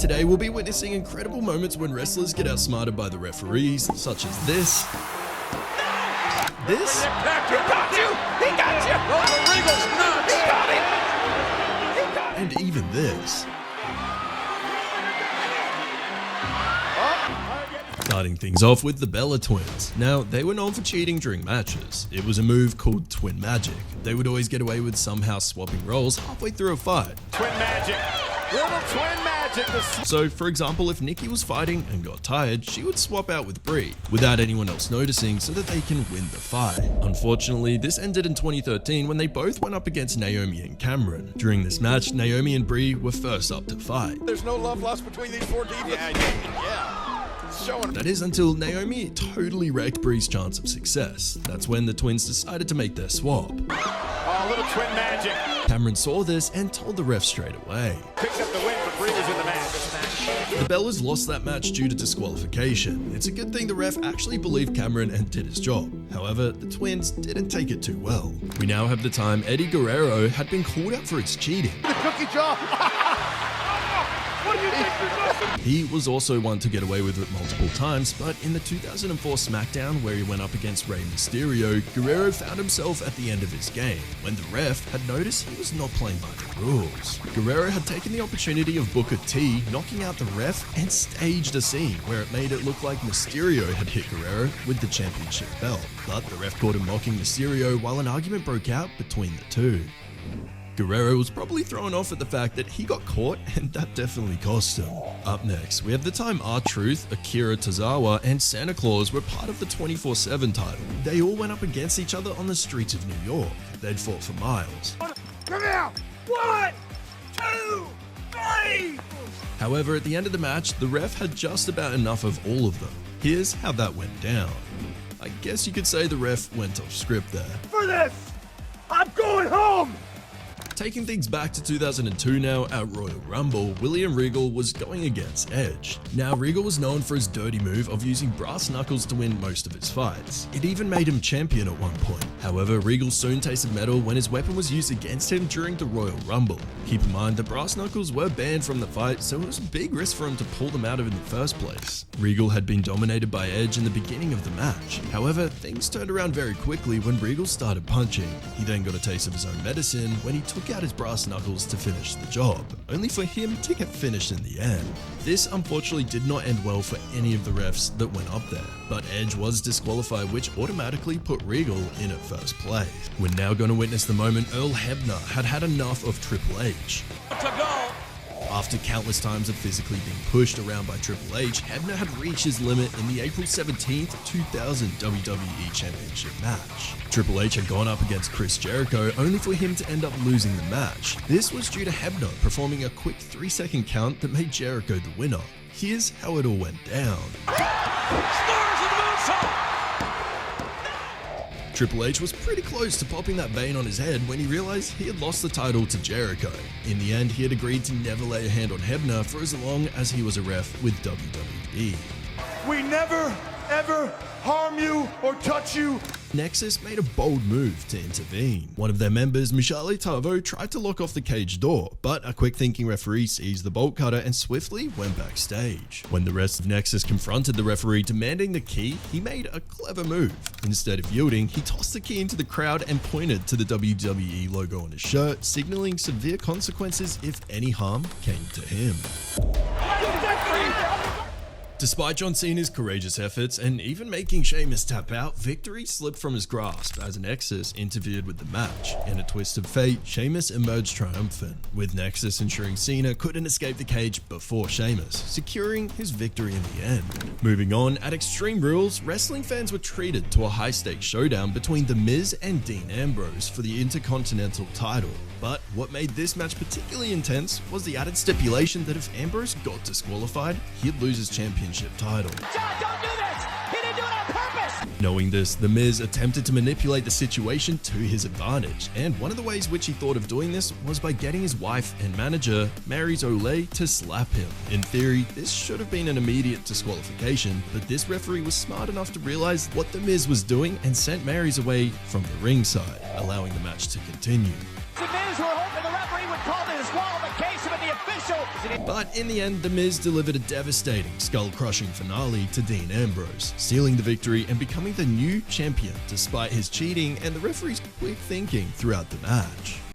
Today we'll be witnessing incredible moments when wrestlers get outsmarted by the referees, such as this. This? He got you! He got you! Oh, Regal's nuts! He got him! And even this. Starting things off with the Bella twins. Now, they were known for cheating during matches. It was a move called twin magic. They would always get away with somehow swapping roles halfway through a fight. Twin magic! Little twin magic! So, for example, if Nikki was fighting and got tired, she would swap out with Brie, without anyone else noticing, so that they can win the fight. Unfortunately, this ended in 2013 when they both went up against Naomi and Cameron. During this match, Naomi and Brie were first up to fight. There's no love lost between these four divas. Yeah. That is until Naomi totally wrecked Brie's chance of success. That's when the twins decided to make their swap. Oh, little twin magic. Cameron saw this and told the ref straight away. Picks up the win, but Brie was in the match. The Bellas lost that match due to disqualification. It's a good thing the ref actually believed Cameron and did his job. However, the twins didn't take it too well. We now have the time Eddie Guerrero had been called out for his cheating. The cookie jar. What do you think? He was also one to get away with it multiple times, but in the 2004 SmackDown where he went up against Rey Mysterio, Guerrero found himself at the end of his game, when the ref had noticed he was not playing by the rules. Guerrero had taken the opportunity of Booker T knocking out the ref and staged a scene where it made it look like Mysterio had hit Guerrero with the championship belt, but the ref caught him mocking Mysterio while an argument broke out between the two. Guerrero was probably thrown off at the fact that he got caught, and that definitely cost him. Up next, we have the time R-Truth, Akira Tozawa, and Santa Claus were part of the 24/7 title. They all went up against each other on the streets of New York. They'd fought for miles. Come here! 1, 2, 3! However, at the end of the match, the ref had just about enough of all of them. Here's how that went down. I guess you could say the ref went off script there. For this, I'm going home! Taking things back to 2002 now, at Royal Rumble, William Regal was going against Edge. Now, Regal was known for his dirty move of using brass knuckles to win most of his fights. It even made him champion at one point. However, Regal soon tasted metal when his weapon was used against him during the Royal Rumble. Keep in mind, the brass knuckles were banned from the fight, so it was a big risk for him to pull them out of in the first place. Regal had been dominated by Edge in the beginning of the match. However, things turned around very quickly when Regal started punching. He then got a taste of his own medicine when he took out his brass knuckles to finish the job, only for him to get finished in the end. This unfortunately did not end well for any of the refs that went up there, but Edge was disqualified, which automatically put Regal in at first place. We're now going to witness the moment Earl Hebner had had enough of Triple H. After countless times of physically being pushed around by Triple H, Hebner had reached his limit in the April 17th, 2000 WWE Championship match. Triple H had gone up against Chris Jericho only for him to end up losing the match. This was due to Hebner performing a quick 3-second count that made Jericho the winner. Here's how it all went down. Triple H was pretty close to popping that vein on his head when he realized he had lost the title to Jericho. In the end, he had agreed to never lay a hand on Hebner for as long as he was a ref with WWE. We never, ever harm you or touch you. Nexus made a bold move to intervene. One of their members, Michele Tavo, tried to lock off the cage door, but a quick-thinking referee seized the bolt cutter and swiftly went backstage. When the rest of Nexus confronted the referee demanding the key, he made a clever move. Instead of yielding, he tossed the key into the crowd and pointed to the WWE logo on his shirt, signaling severe consequences if any harm came to him. Despite John Cena's courageous efforts and even making Sheamus tap out, victory slipped from his grasp as Nexus interfered with the match. In a twist of fate, Sheamus emerged triumphant, with Nexus ensuring Cena couldn't escape the cage before Sheamus, securing his victory in the end. Moving on, at Extreme Rules, wrestling fans were treated to a high-stakes showdown between The Miz and Dean Ambrose for the Intercontinental title. But what made this match particularly intense was the added stipulation that if Ambrose got disqualified, he'd lose his championship title. John, don't do this! He didn't do it on purpose! Knowing this, The Miz attempted to manipulate the situation to his advantage, and one of the ways which he thought of doing this was by getting his wife and manager, Maryse Olay, to slap him. In theory, this should have been an immediate disqualification, but this referee was smart enough to realize what The Miz was doing and sent Maryse away from the ringside, allowing the match to continue. The Miz were hoping the referee would call the disqualification, but the official official. But in the end, The Miz delivered a devastating, skull-crushing finale to Dean Ambrose, sealing the victory and becoming the new champion despite his cheating and the referee's quick thinking throughout the match.